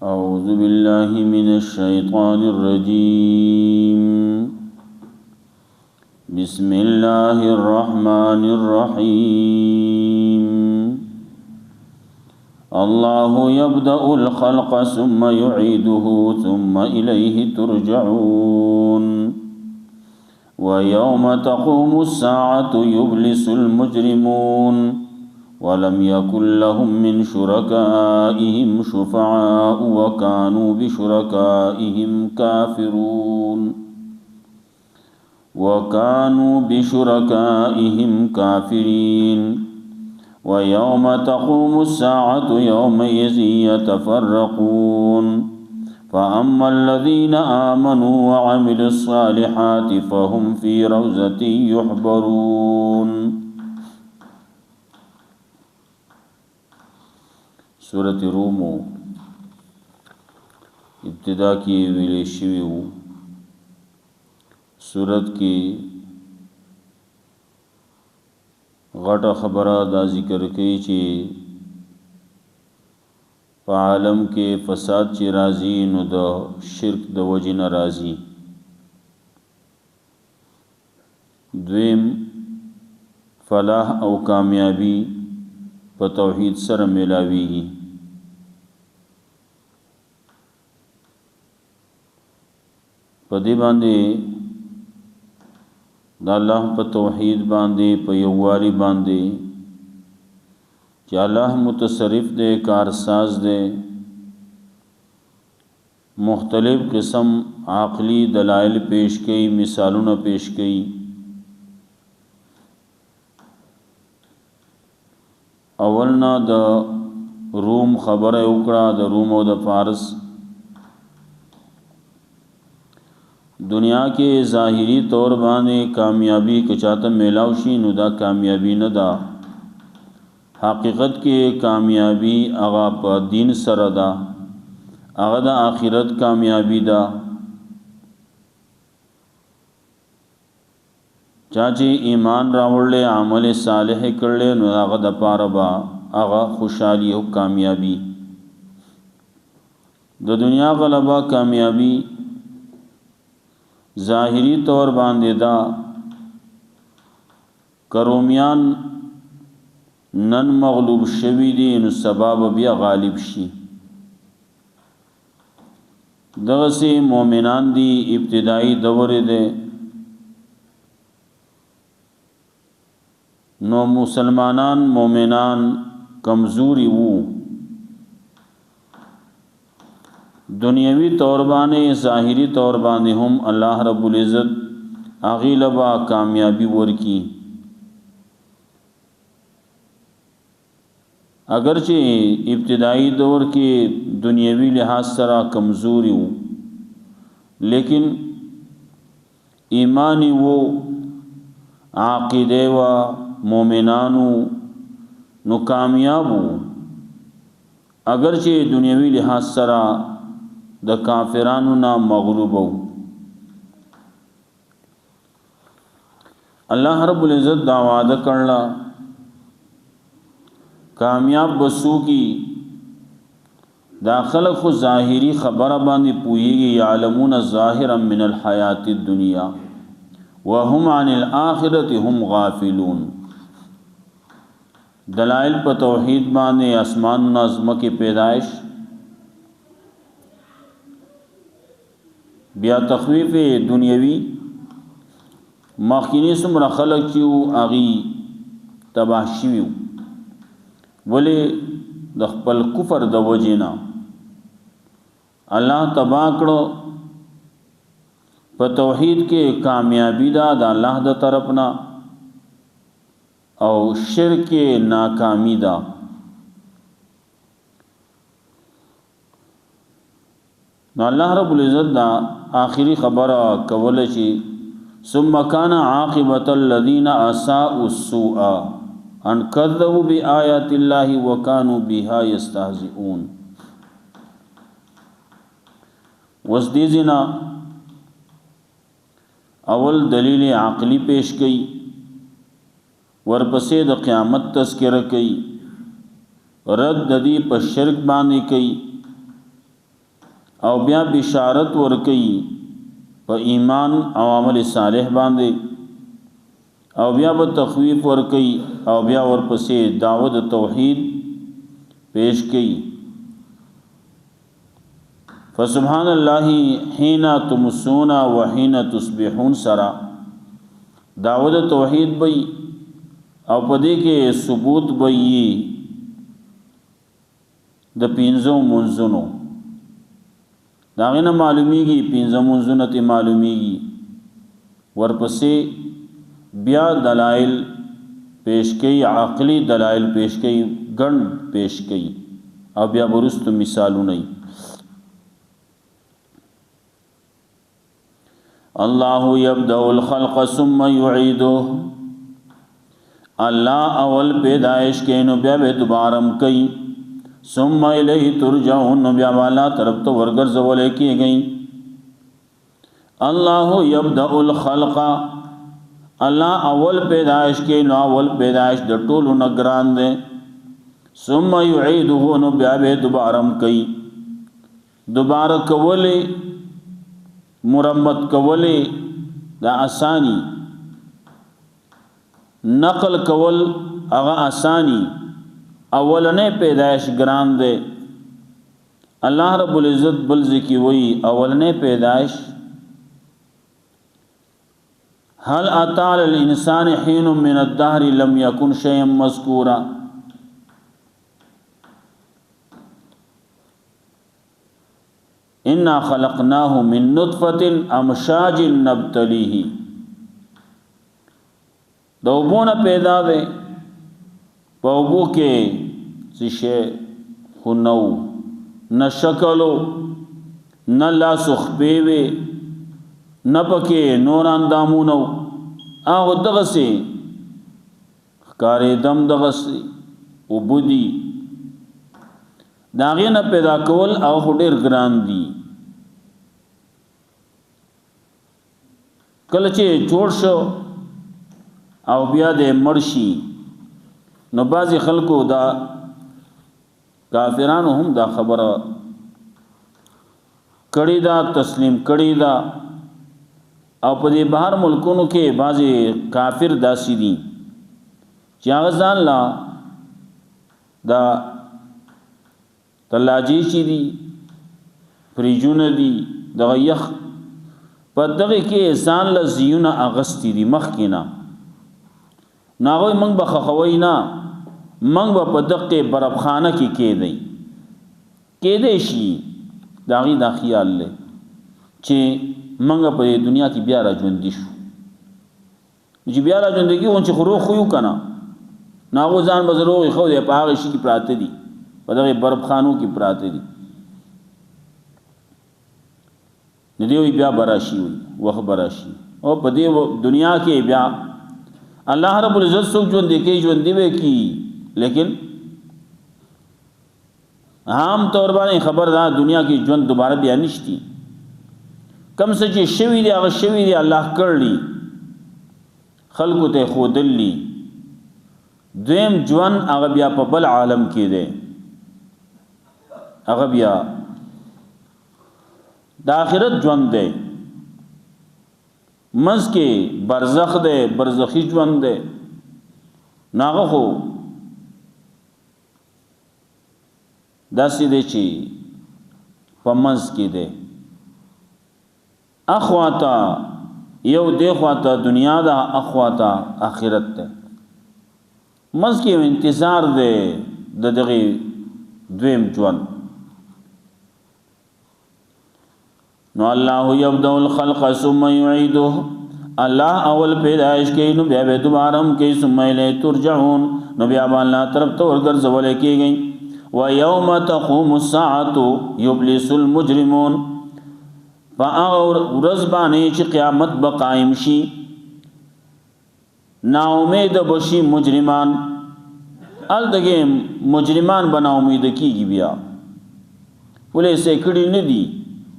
أعوذ بالله من الشيطان الرجيم بسم الله الرحمن الرحيم الله يبدأ الخلق ثم يعيده ثم إليه ترجعون ويوم تقوم الساعة يبلس المجرمون ولم يكن لهم من شركائهم شفعاء وكانوا بشركائهم كافرين ويوم تقوم الساعة يومئذ يتفرقون فأما الذين آمنوا وعملوا الصالحات فهم في روضة يحبرون. سورة روم ابتدا کی ویلے شوی وو. سورت کی غټه خبره دا ذکر کوي چې په عالم کې فساد چې راځي نو د شرک د وجې نه راځي. دویم فلاح او کامیابی په توحید سره ملاویږي. په دې باندې د الله په توحید باندې په یووالي باندې چې الله متصرف دی، کارساز دی، مختلف قسم عقلی دلائل پیش کړي، مثالونه پیش کړي. اولنا د روم خبره وکړه، د روم او د فارس. دنیا کې ظاهری طور باندې کامیابی کچاته میلاو شي نو دا کامیابی نه ده. حقیقت کې کامیابی هغه په دین سره ده، هغه د آخرت کامیابی ده. چا چې ایمان راوړل، عمل صالح کړل نو هغه د پاره با هغه خوشحالي او کامیابی. د دنیا غلبه کامیابی ظاهری طور باندې دا کرومیان نن مغلوب شوی دي نو سبب بیا غالب شي. دغه سي مؤمنان دي ابتدایي دور دي نو مسلمانان مؤمنان کمزوري وو. دنیوی طور باندې ظاهری طور باندې هم الله رب العزت اغیلبا کامیابی ورکی. اگرچہ ابتدائی دور کې دنیوی لحاظ سره کمزوری وو لیکن ایمانی وو، عقیده و مومنانو نو کامیاب وو. اگرچہ دنیوی لحاظ سره د کافرانو نا مغلوب وو. الله رب العزت دا وعده کړلا کامیاب بسو کی داخل خو ظاهری خبره باندې پویږي. یعلمون ظاهرا من الحیات الدنیا وهم عن الاخرة هم غافلون. دلائل په توحید باندې اسمان نظم کی پیدائش، بیا تخویف دنیوی. مخکینی سمره خلق چیو اغي تباہ شویو ولی د خپل کفر د وجینا الله تباہ کړو. په توحید کې کامیابی دا د الله د طرفنا او شرک ناکامی دا. نو الله رب العزت دا آخری خبره کوله چې ثم كان عاقبة الذين اساءوا السوء ان كذبوا بآيات الله وكانوا بها يستهزئون. وسدیزنا اول دلیل عقلی پیش کړي، ورپسې د قیامت تذکرہ کوي، رد د دې په شرک باندې کوي، او بیا بشارت ورکي په ایمان او عمل صالح باندې او بیا به تخویف ورکي او بیا ورپسې دعوت توحید پیش کړي فسبحان الله حين تمسون وحين تصبحون سرا دعوت توحید بئی او پدې کې ثبوت بئی د پینځو منځونو داغه نه معلومیږي پینځه منځونه ته معلومیږي ورپسې بیا دلائل پیش کړي عقلی دلائل پیش کړي ګڼ پیش کړي او بیا ورست مثالونه الله يبدأ الخلق ثم يعيده الله اول پیدائش کینو بیا به دوبارم کوي ثم الیه ترجعون بیا والا طرف تو ورګرځول کیږي الله يبدأ الخلق الله اول پیدائش کینو اول پیدائش د ټولو نگران ده ثم يعيده نو بیا به دوبارم کوي دوباره کوله مرمت کوله دا آسانی نقل کول هغه آسانی اولنې پیدائش ګران ده الله رب العزت بل ذکی وی اولنې پیدائش هل اتى على الانسان حين من الدهر لم يكن شيئا مذكورا انا خلقناه من نطفه امشاج نبتليه دوبونه پیدا ده پوبو کې څه خنو نشکلو نلا سخبيوي نپکې نور اندامونو هغه دغه سي کارې دم دغه سي وبودي داغه نه پیدا کول او ډېر ګران دي کله چې جوړ شو او بیا د مرشي نو بعضی خلکو دا کافرانو هم دا خبره کړي دا تسلیم کړي دا او په دې بهر ملکونو کې بعضی کافر داسي دي چې هغه ځان لا دا تلاجی چي دي فریجونه دي دغه یخ په دغه کې ځان لا زیونه اغستی دي مخکینا ناغوی منگ با خخوی نا منگ با پا دقی بربخانه کی که دی شی داغی دا خیال لے چه منگ پا دنیا کی بیا را جوندی شو چه بیا را جوندگی اون چه خروخ خویو کنا ناغو زان بزروغی خود پا آغی شی کی پراته دی پا دقی بربخانو کی پراته دی ندیوی بیا براشی ہوئی وقت براشی او پا دی دنیا کی بیا اللہ رب العزت سوک جوندی کی جوندی بے کی لیکن عام طور باندې خبر دا دنیا کی جوند دوباره بیا نشتی کم سے چې شوی دی هغه شوی دی الله کړلی خلقو ته خودلی دویم جوان هغه بیا په بل عالم کې دی هغه بیا د آخرت ژوند دی منځ کې برزخ دی برزخی ژوند دی ناغه خو داسې دی چې په منځ کې دی اخواتا یو دی خواتا دنیا دا اخواتا آخرت دی منځ کې انتظار دی د دغه دویم ژوند نو الله یبدأ الخلق ثم يعيده الله اول پیدائش کوي نو بیا به دوباره هم کوي ثم الیه ترجعون نو بیا الله طرف ته ورګرځول کېږي ويوم تقوم الساعه يبلس المجرمون ورځ باندې چې قیامت به قائم شي نا امید بشي مجرمان ال دغه مجرمان بنا امید کیږي بیا ولې سېکړی نه دي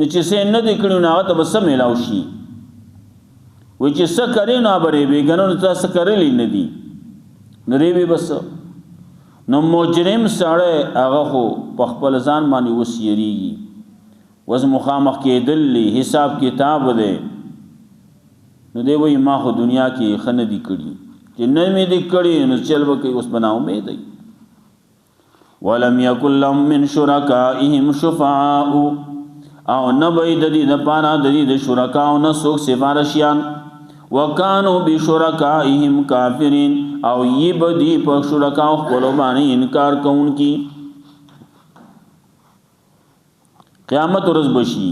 چې څه نه دي کړو نه ته بس ملاو شي وای چې څه کرے نه بره به ګنو تاسو کړلې نه دي نری به بس نو مجرم سره هغه خو په خپل ځان باندې وسیریږي وز مخامخ کېدل حساب کتاب دی نو دی وایي ما خو دنیا کې ښه نه دي کړي چې نه مې دي کړي نو چل به کوي اوس به ناامید دی ولم یکن لهم من شرکائهم شفعاء او نه به د دې دپاره د دې د شرکاو نه څوک سفارشیان وکانو بشرکائهم کافرین او یی به دي په شرکاو خپلو باندې انکار کوونکي قیامت ورځ بشي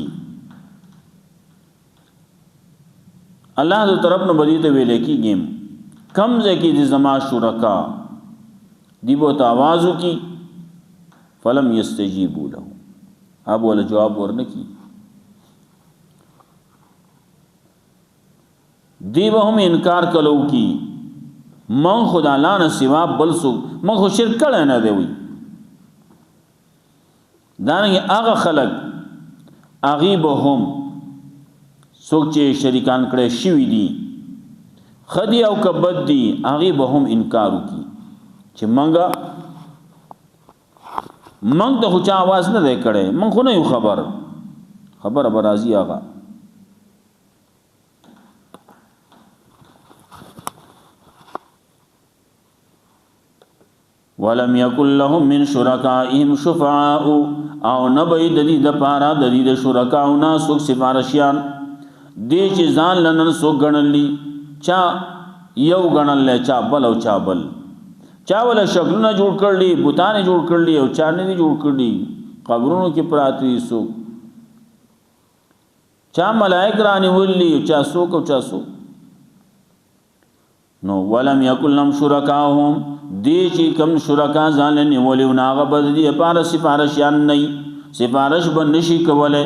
الله د طرف نه بدی ته ویل کېږي کم ځای کې د زما شرکا دی به ته آواز وکړي فلم یستجیبوا له اب ولا جواب ورنکي دی به هم انکار کلو کی من خدا لا نه سوا بل سو من خو شرک کړه نه دی وي دانګي هغه خلق اغي به هم څوک چې شریکان کړي شوی دي خدي او کبد دي اغي به هم انکار وکي چې منګ ته خو چا आवाज نه دی کړي من خو نه یو خبر برازي آغا ولم يكن لهم من شركائهم شفعاء او نبي د دې د پارا د دې د شرکاونا سوک سفارشیان دې چې ځان لنن سو غنلې چا یو غنل چا بل او چا بل چا ولا شکلونه جوړ کړلې بوتانه جوړ کړلې او چا نه جوړ کړلې قبرونو کې پراتی سو چا ملائک رانی ولي چا سو کو چا سو نو ولم يكن لهم شرکاهم دی چې کم شرکا ځان نه ولي ناغه بد دي پار سفارشیان نه سفارش بن نشي کوله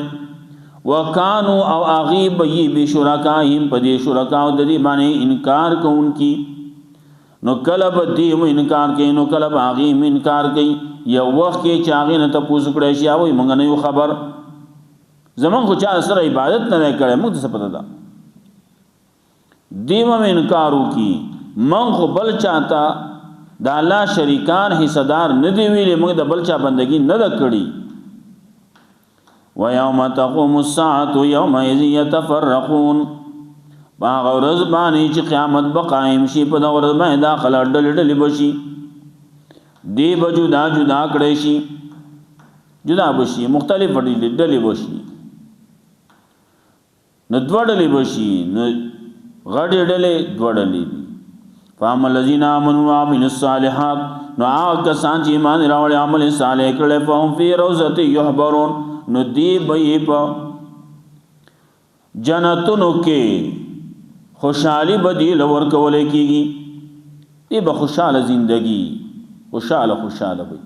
وکانو او اغیب ی بشرکاهم پدې شرکا د دې باندې انکار کوونکی نو کلب دی مو انکار کوي نو کلب اغیم انکار کوي یو وخت کې چاغې نه ته پوښ کړی شي او موږ نه یو خبر زمون خو چا سره عبادت نه کړي موږ څه پته ده دیمه انکار وکي من خو بل چاته دا الله شریکان حصدار نه دی ویلې موږ د بل چا بندگی نه د کړي و یوم تقوم الساعه یومئذ یتفرقون باغ ورځ باندې چې قیامت به قائم شي په دا ورځ باندې داخله ډلې بشي دی بجو دا جدا کړي شي جدا بشي مختلف ډلې بشي نو دوړلې بشي نو غړې ډلې دوړلې فام الذين امنوا وعملوا الصالحات نو هغه کسان چې ایمان راوړي عمل صالح کړي فهم فی روضه یحبرون نو دی به په جنتونو کې خوشحالی بدی لور کولې کیږي دی به خوشاله زندگی خوشاله وي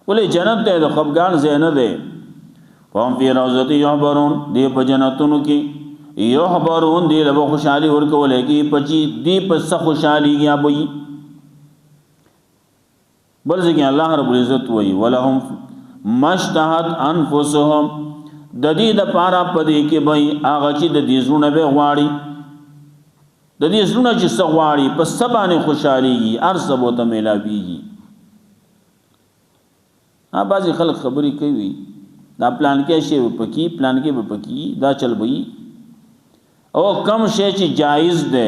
ولې جنت ته د خفګان ځای نه دی فهم فی روضه یحبرون دی په جنتونو کې یحبرون دی له خوشحالي ورکولې کی پچی دی په څه خوشحالي یا بوي بل ځکه الله رب العزت وایي ولهم مشتهت انفسهم د دې د پارا پدې کې به هغه چې د دې زونه به غواړي د دې زونه چې څه غواړي په سبانه خوشحاليږي ارزه بو ته ملاويږي بعضی خلک خبرې کوي دا پلان کې شی پکې پلان کې پکې دا چل وي او کم شی چې جایز ده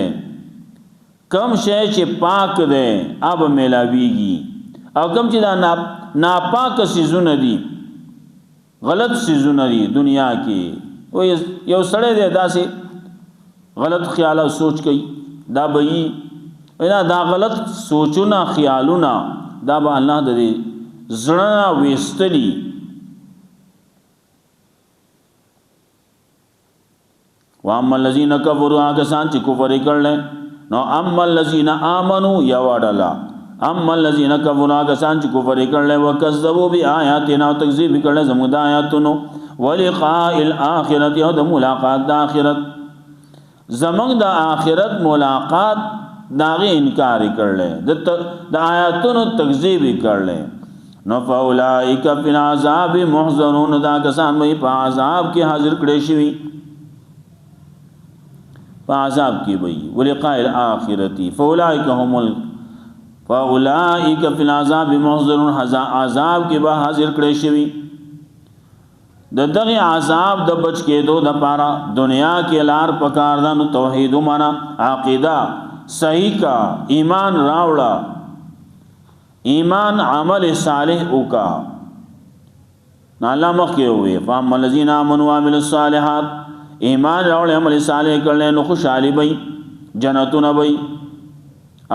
کم شی چې پاک ده اب ملاویږي او کم چې دا ناپاک سيزونه دي غلط سيزونه دي دنیا کې او یو سړی دی داسې غلط خیال او سوچ کوي دا به وینا دا غلط سوچونه خیالونه دا به الله د زړه وستلی واما الذين كفروا اگسان چې کفر کړل نو اما الذين امنوا يوادلا اما الذين كفروا اگسان چې کفر کړل وکذبوا بیااتنا تکذیب کړل زموږ د آیاتونو ولقاء الاخرته او د ملاقات د اخرت زموږ د اخرت ملاقات داغه انکار کړل د آیاتونو تکذیب کړل نو فاولائک فی العذاب محضرون دا کسان مې په عذاب کې حاضر کړي شي فعذاب کی بئی ولقاء الاخرتی فاولئک فی العذاب محضرون عذاب کے با حاضر کړي شوی د دغه عذاب د بچ کېدو د پاره دنیا کې لار پکار ده. نو توحید معنا عقیده صحیح کا، ایمان راوړه، ایمان عمل صالح وکا. نو الله مخکې وي فاما الذین آمنوا وعملوا الصالحات، ایمان راوړل عمل صالح کړل نو خوشحالي وي، جنتونه وي.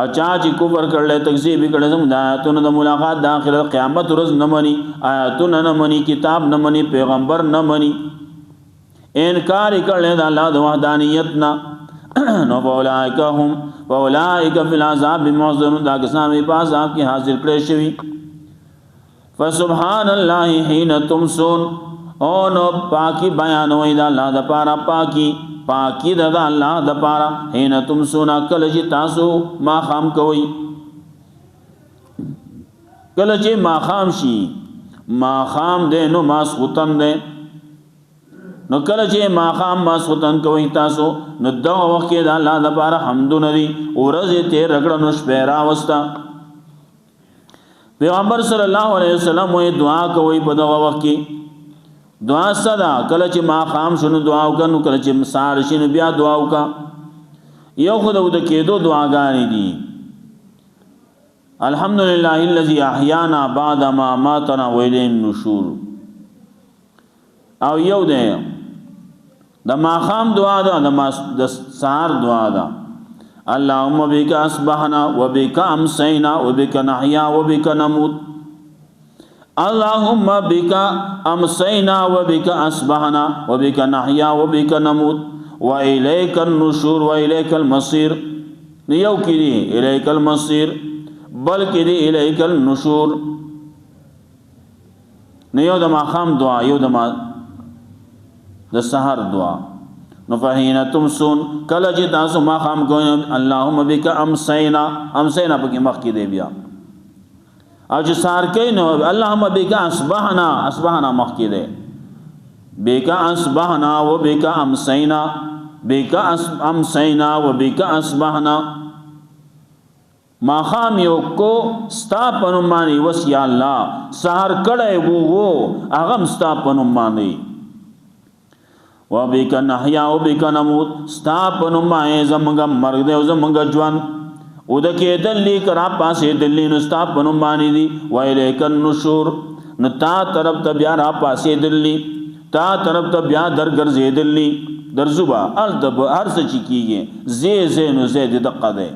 او چا چې کفر کړل تکذیب کړل زم د آیاتونو د ملاقات د آخرت قیامت ورځ نه مني، آیاتونه نه مني، کتاب نه مني، پیغمبر نه مني، انکار کړل د الله د وحدانیت نه، نو اولئک هم واولئک فی العذاب محضرون، دا کسان په عذاب کې حاضر کړي شوی. فسبحان الله حين تمسون، او نو پاکی بیانوي د الله د پاره، پاکی د الله د پاره. حين تمسون کله چې تاسو ما خام کوي، کله چې ما خام شي، ما خام دې نو ماسختن دې، نو کله چې ما خام ماسختن کوي تاسو، نو دغه وخت کې د الله د پاره حمدونه دي. ورځ ته رګړه نو شپه راوستا. پیغمبر صلی الله علیه وسلم وې دعا کوي په دغه وخت کې. دعا صدا کله چې ما خام شنو دعا وکړو، کله چې سار شنو بیا دعا وکړه. یو خدای د کېدو دعاګانې دي. الحمدلله الذي احیانا بعد ما ماتنا والیه النشور. او یو ده د ما خام دعا ده، د سار دعا ده. اللهم بك اصبحنا وبك امسينا وبك نحيا وبك نموت. اللهم بك امسينا وبك اصبحنا وبك نحيا وبك نموت واليك النشور واليك المصير. یو کړي اليك المصير، بل کړي اليك النشور. نه یو د ماخام دعا، یو د سحر دعا. نو فحين تمسون کله چې تاسو ماخام کوئ، اللهم بك امسينا، امسينا پکې مخ کې دی بیا. او چې سار کوي نو اللهم بك اصبحنا، اصبحنا مخ کې دی. بك اصبحنا وبك امسينا، بك امسينا وبك اصبحنا. ماخام یو کو ستا پنوم باندې وس یا الله، سحر کړه وو هغه ستا پنوم باندې. وبك نحيا وبك نموت، ستا پنوم باندې زمونږ مرګ دی او زمونږ ژوند. او د کې دلی کرا پاسې دلی نو ستا پنوم باندې دی. وإلیک النشور، نو تا طرف ته بیا را پاسې دلی، تا طرف ته بیا درګرځې دلی، درزوبا الدب هر څه چې کیږي زی زینو زید دقه ده.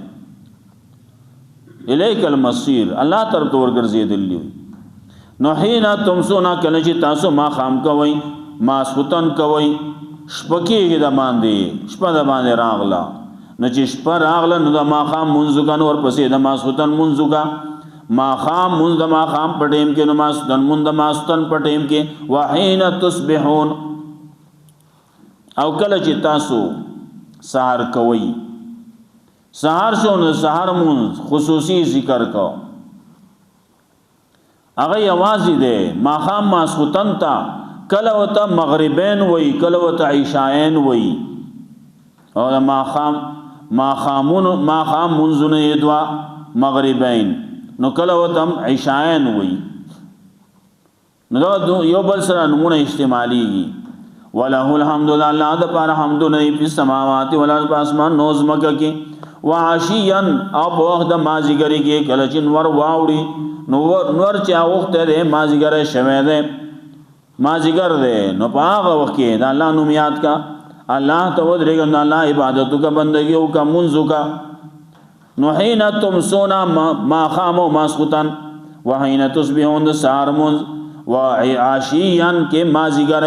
الیک المصیر، الله طرف ته ورګرځې دلی. نو حين تمسون کله چې تاسو ما خام کوي، ما سوتن کوي، شپکیږي د باندې، شپه د باندې راغلا. نو چې شپه راغله نو د ماخام منځو کا، نور پسې د ماسوتن منځو کا. ماخام منځ د ماخام په ټیم کې، نو ماسوتن منځ د ماسوتن په ټیم کې. وحين تصبحون، او کله چې تاسو سحر کوي، سحر شو نو سحر منځ خصوصي ذکر کو. هغه یوازې دی ماخام ماسوتن تا، کله وته مغربین وای، کله وته عشاءین وای. او ماخام منځونه دوا مغربین، نو کله وتم عشاءین وای. نو یو بل سره نمونه استعمالیږي. وله الحمد لله د پاره حمد نه په سماوات والارض، اسمان نوز مکه کې. وعشیا او په وخت د مازیګری کې کله چې نور واوړي، نور چې وخت ده مازیګر شوه ده، مازیګر ده، نو په هغه وخت کې د الله نوم یاد کا، الله ته ودرېږه، نو الله عبادتو کا، بندگی او کا، منځو کا. نو حين تمسون ما خامو ماسختن، وحين تصبحون د سحر منځ، وعشیا کې مازیګر.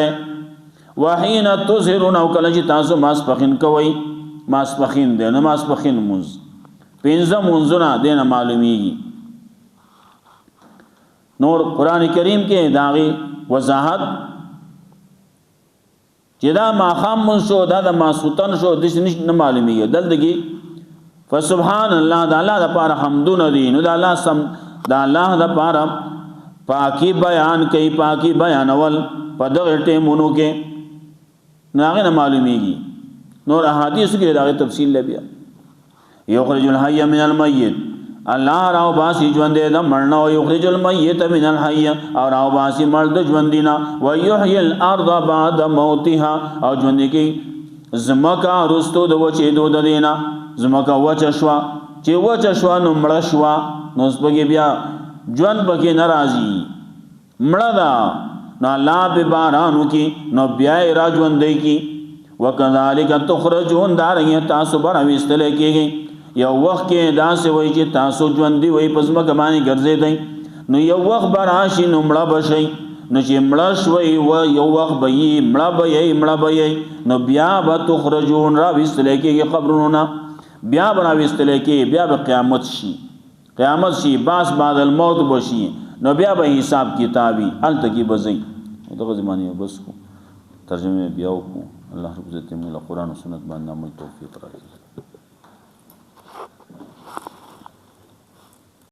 وحين تظهرون او کله چې تاسو ماسپخین کوي، ماسپخین دی نو ماسپخین منځ، پنځه منځونه دینه معلومیږي. نور قران کریم کې داغي وضاحت چې دا ماخام من شو، دا د ماسوتن شو، د څه نه معلومیږي. دلته فسبحان الله، د الله د پاره حمدونه دي. نو د الله سم، د الله د پاره پاکي بیان کوي، پاکي بیانول په دغه ټیمونو کې ناغه نه معلومیږي. نور احادیث کې دغه تفصیل لبیا. یخرج الحي من المیت، الله راو باسی ژوندې د مړ نه، یخرج المیت من الحی، او راو باسی مړ د ژوندې نه، ویحیی الارض بعد موتها، او ژوندې کوي ځمکه وروستو د وچېدو د دې نه. ځمکه وچه شوه، چې وچه شوه نو مړه شوه، نو اوس پکې بیا ژوند پکې نه راځي، مړه ده. نو الله به باران وکړي نو بیا یې را ژوندی کړي. وکذالک تخرجون، دارنګې تاسو به راویستلی کېږئ. یو وخت کې داسې وایي چې تاسو ژوندي وئ په ځمکه باندې ګرځېدئ، نو یو وخت به راشي نو مړه به شئ. نو چې مړه شوئ یو وخت به یې مړه به یئ مړه به یئ، نو بیا به تخرجون راویستلی کېږي قبرونو نه، بیا به راویستلی کېږي، بیا به قیامت شي، قیامت شي، باس بعد الموت به شي، نو بیا به حساب کتابي هلته کې به ځئ. دغه زمانې بس کو ترجمه بیا وکړو. الله رب عزت موږ له قرآن او سنت باندې عمل توفیق راکړي.